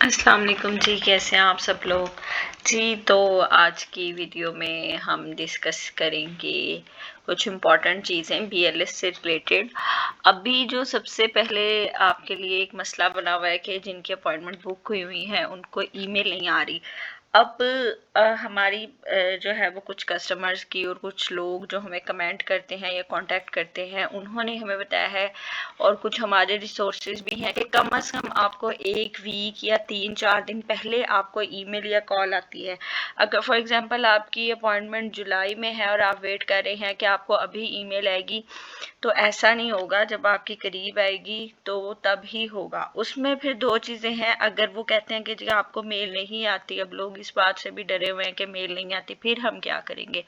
अस्सलाम वालेकुम जी, कैसे हैं आप सब लोग जी। तो आज की वीडियो में हम डिस्कस करेंगे कुछ इम्पॉर्टेंट चीज़ें बीएलएस से रिलेटेड। अभी जो सबसे पहले आपके लिए एक मसला बना हुआ है कि जिनकी अपॉइंटमेंट बुक हुई हैं उनको ईमेल नहीं आ रही। अब हमारी जो है वो कुछ कस्टमर्स की और कुछ लोग जो हमें कमेंट करते हैं या कांटेक्ट करते हैं उन्होंने हमें बताया है, और कुछ हमारे रिसोर्सेज भी हैं कि कम से कम आपको 1 वीक या 3-4 दिन पहले आपको ईमेल या कॉल आती है। अगर फॉर एग्जांपल आपकी अपॉइंटमेंट जुलाई में है और आप वेट कर रहे हैं कि आपको अभी ईमेल आएगी, तो ऐसा नहीं होगा। जब आपकी करीब आएगी तो तब ही होगा। उसमें फिर दो चीज़ें हैं, अगर वो कहते हैं कि जी आपको मेल नहीं आती, अब लोग इस बात से भी डरे हुए हैं कि मेल नहीं आती, फिर हम क्या करेंगे?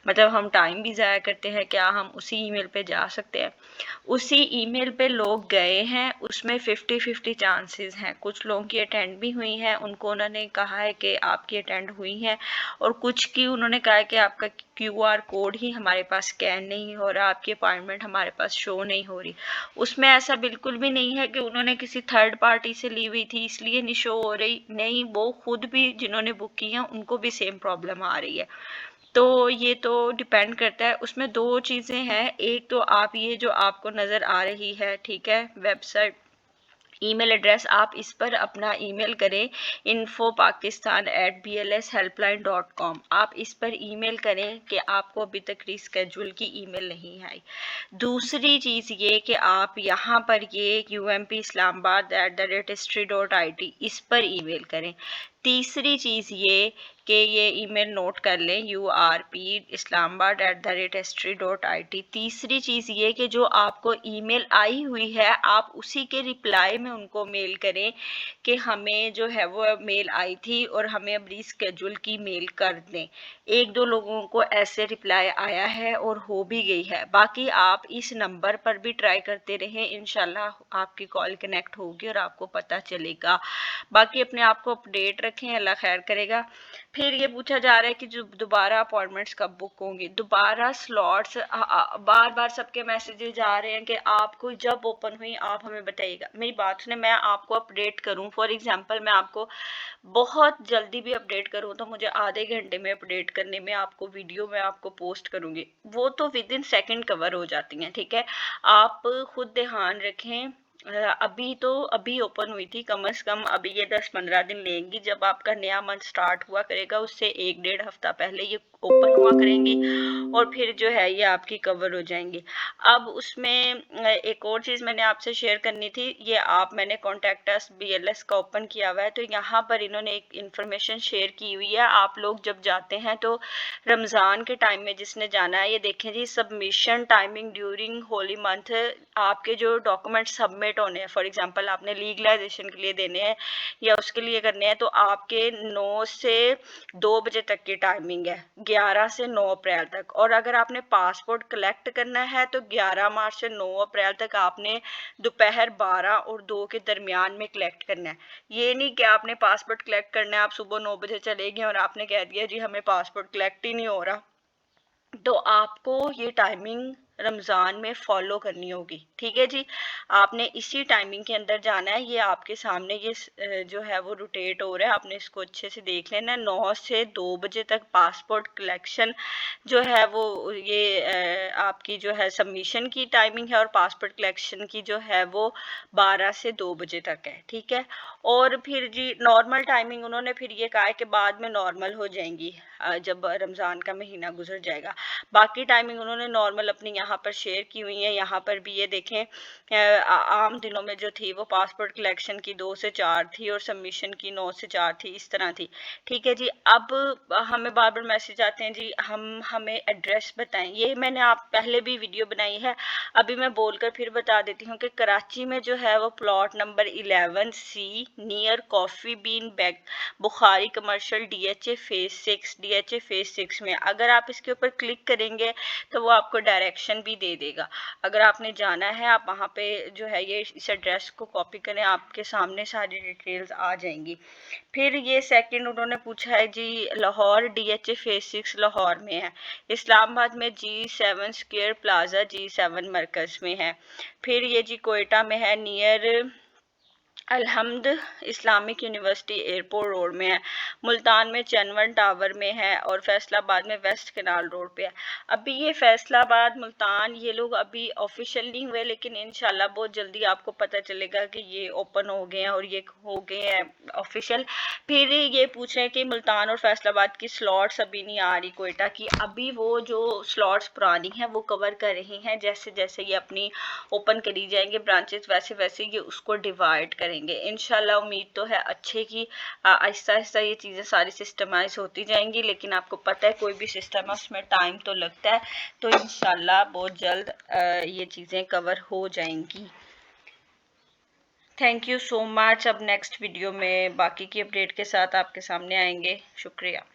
मतलब हम टाइम भी ज़ाया करते हैं, क्या हम उसी ईमेल पे जा सकते हैं? उसी ईमेल पे लोग गए हैं, उसमें 50-50 चांसेस हैं। कुछ लोगों की अटेंड भी हुई हैं, उनको उन्होंने कहा है कि आपकी अटेंड हुई हैं, और कुछ की उन्होंने कहा है कि आपका क्यूआर कोड ही हमारे पास स्कैन नहीं हो रहा, आपकी अपॉइंटमेंट हमारे पास शो नहीं हो रही। उसमें ऐसा बिल्कुल भी नहीं है कि उन्होंने किसी थर्ड पार्टी से ली हुई थी इसलिए नहीं शो हो रही, नहीं, वो खुद भी जिन्होंने बुक की है उनको भी सेम प्रॉब्लम आ रही है। तो ये तो डिपेंड करता है। उसमें दो चीज़ें हैं, एक तो आप ये जो आपको नज़र आ रही है, ठीक है, वेबसाइट, ईमेल एड्रेस, आप इस पर अपना ईमेल करें info.pakistan@blshelpline.com। आप इस पर ईमेल करें कि आपको अभी तक रिस्केड्यूल की ईमेल नहीं आई। दूसरी चीज़ ये कि आप यहाँ पर ये umpislamabad@history.it इस पर ईमेल करें। तीसरी चीज़ ये कि ये ईमेल नोट कर लें urpislamabad@history.it। तीसरी चीज़ ये कि जो आपको ईमेल आई हुई है आप उसी के रिप्लाई में उनको मेल करें कि हमें जो है वो मेल आई थी और हमें अब रीस्केड्यूल की मेल कर दें। एक दो लोगों को ऐसे रिप्लाई आया है और हो भी गई है। बाकी आप इस नंबर पर भी ट्राई करते रहें, इंशाल्लाह आपकी कॉल कनेक्ट होगी और आपको पता चलेगा। बाकी अपने आप को अपडेट रखें, अल्लाह खैर करेगा। फिर ये पूछा जा रहा है कि जो दोबारा अपॉइंटमेंट्स कब बुक होंगी, दोबारा स्लॉट्स, बार बार सबके मैसेजेस जा रहे हैं कि आपको जब ओपन हुई आप हमें बताइएगा। मेरी बात सुने, मैं आपको अपडेट करूं, फॉर एग्जांपल मैं आपको बहुत जल्दी भी अपडेट करूं तो मुझे आधे घंटे में अपडेट करने में आपको वीडियो में आपको पोस्ट करूंगी, वो तो विद इन सेकेंड कवर हो जाती हैं, ठीक है। आप खुद ध्यान रखें। अभी तो अभी ओपन हुई थी, कम से कम अभी ये 10-15 दिन लेंगी। जब आपका नया मंथ स्टार्ट हुआ करेगा उससे 1-1.5 हफ्ता पहले ये ओपन हुआ करेंगी और फिर जो है ये आपकी कवर हो जाएंगी। अब उसमें एक और चीज़ मैंने आपसे शेयर करनी थी, ये आप मैंने कॉन्टैक्ट अस बीएलएस का ओपन किया हुआ है, तो यहाँ पर इन्होंने एक इन्फॉर्मेशन शेयर की हुई है। आप लोग जब जाते हैं तो रमज़ान के टाइम में जिसने जाना है, ये देखें जी, submission timing during holy month, आपके जो डॉक्यूमेंट सबमिट होने हैं, फॉर एग्जांपल आपने लीगलाइजेशन के लिए देने हैं या उसके लिए करने हैं, तो आपके 9 से 2 बजे तक की टाइमिंग है, 11 से 9 अप्रैल तक। और अगर आपने पासपोर्ट कलेक्ट करना है तो 11 मार्च से 9 अप्रैल तक आपने दोपहर 12 और 2 के दरमियान में कलेक्ट करना है। ये नहीं कि आपने पासपोर्ट कलेक्ट करना है, आप सुबह 9 बजे चले गए और आपने कह दिया जी हमें पासपोर्ट कलेक्ट ही नहीं हो रहा, तो आपको ये टाइमिंग रमज़ान में फॉलो करनी होगी, ठीक है जी। आपने इसी टाइमिंग के अंदर जाना है। ये आपके सामने ये जो है वो रोटेट हो रहा है, आपने इसको अच्छे से देख लेना है। 9 से 2 बजे तक पासपोर्ट कलेक्शन जो है वो ये आपकी जो है सबमिशन की टाइमिंग है, और पासपोर्ट कलेक्शन की जो है वो 12 से 2 बजे तक है, ठीक है। और फिर जी नॉर्मल टाइमिंग उन्होंने फिर ये कहा है कि बाद में नॉर्मल हो जाएंगी जब रमज़ान का महीना गुजर जाएगा। बाकी टाइमिंग उन्होंने नॉर्मल अपनी यहाँ पर शेयर की हुई है। यहाँ पर भी ये देखें, आम दिनों में जो थी वो पासपोर्ट कलेक्शन की 2 से 4 थी और सबमिशन की 9 से 4 थी, इस तरह थी, ठीक है जी। अब हमें बार बार मैसेज आते हैं जी हमें एड्रेस बताएं। ये मैंने आप पहले भी वीडियो बनाई है, अभी मैं बोलकर फिर बता देती हूँ कि कराची में जो है वो plot number 11C near coffee bean bag Bukhari commercial DHA phase 6 में, अगर आप इसके ऊपर क्लिक करेंगे तो वो आपको डायरेक्शन भी दे देगा। अगर आपने जाना है आप वहाँ पे जो है ये इस एड्रेस को कॉपी करें, आपके सामने सारी डिटेल्स आ जाएंगी। फिर ये सेकंड उन्होंने पूछा है जी, लाहौर डीएचए फेज 6 लाहौर में है, इस्लामाबाद में G7 स्क्वायर प्लाजा G7 मरकज में है। फिर ये जी कोयटा में है near Alhamd Islamic university airport road में है, मुल्तान में चनवन टावर में है और फैसलाबाद में वेस्ट कैनाल रोड पे है। अभी ये फैसलाबाद मुल्तान ये लोग अभी ऑफिशियल नहीं हुए, लेकिन इंशाल्लाह बहुत जल्दी आपको पता चलेगा कि ये ओपन हो गए हैं और ये हो गए हैं ऑफिशियल। फिर ये पूछ रहे हैं कि मुल्तान और फैसलाबाद की स्लॉट्स अभी नहीं आ रही कोयटा की। अभी वो जो स्लॉट्स पुरानी हैं वो कवर कर रही हैं, जैसे जैसे ये अपनी ओपन करी जाएंगे ब्रांचेस वैसे वैसे ये उसको डिवाइड करेंगे इंशाल्लाह। उम्मीद तो है अच्छे की, आहिस्ता आहिस्ता ये चीज़ें सारी सिस्टमाइज होती जाएंगी, लेकिन आपको पता है कोई भी सिस्टम है उसमें टाइम तो लगता है, तो इंशाल्लाह बहुत जल्द ये चीज़ें कवर हो जाएंगी। Thank you so much. अब नेक्स्ट वीडियो में बाकी की अपडेट के साथ आपके सामने आएंगे। शुक्रिया।